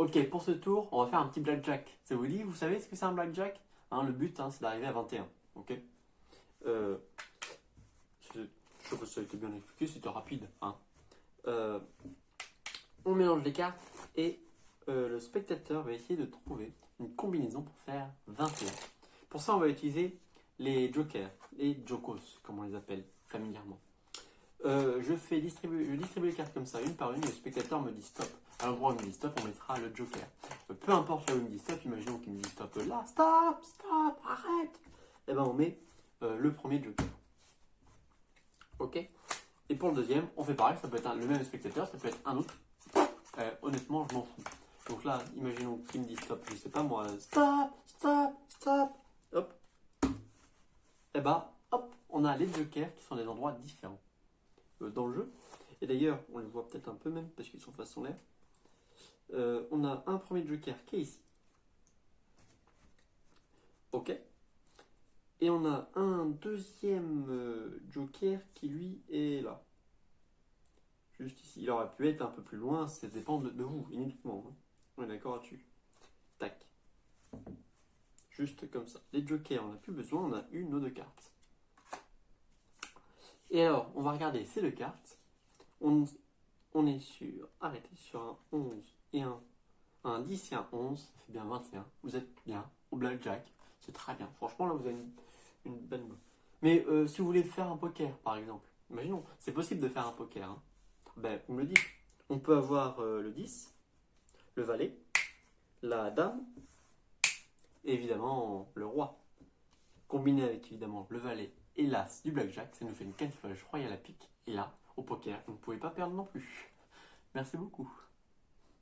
Ok, pour ce tour, on va faire un petit blackjack. Ça vous dit, vous savez ce que c'est un blackjack? Hein, le but, c'est d'arriver à 21. Ok. Euh, je sais pas si ça a été bien expliqué, c'était rapide. Hein. Euh, on mélange les cartes et le spectateur va essayer de trouver une combinaison pour faire 21. Pour ça, on va utiliser les jokers, les jokos, comme on les appelle familièrement. Je distribue les cartes comme ça, une par une, et le spectateur me dit stop. À l'endroit où il me dit stop, on mettra le joker. Peu importe là où il me dit stop, imaginons qu'il me dit stop là, stop, stop, arrête. Et ben on met le premier joker. Ok. Et pour le deuxième, on fait pareil, ça peut être le même spectateur, ça peut être un autre. Honnêtement, je m'en fous. Donc là, imaginons qu'il me dit stop, je sais pas moi, stop, stop, stop, hop. Et ben, hop, on a les jokers qui sont des endroits différents dans le jeu. Et d'ailleurs, on les voit peut-être un peu même parce qu'ils sont face en l'air. On a un premier joker qui est ici. Ok. Et on a un deuxième joker qui lui est là. Juste ici. Il aurait pu être un peu plus loin, ça dépend de vous, uniquement. Hein. On est d'accord là-dessus. Tac. Juste comme ça. Les jokers, on n'a plus besoin, on a une ou deux cartes. Et alors, on va regarder ces deux cartes. On est sur, arrêtez, sur un 11 et un 10 et un 11, ça fait bien 21. Vous êtes bien au blackjack, c'est très bien. Franchement, là, vous avez une bonne main. Mais si vous voulez faire un poker, par exemple, imaginons, c'est possible de faire un poker. Hein. Ben, vous me le dites. On peut avoir le 10, le valet, la dame, et évidemment le roi. Combiné avec évidemment le valet et l'as du blackjack, ça nous fait une canne flush royale à pique. Et là, au poker, vous ne pouvez pas perdre non plus. Merci beaucoup.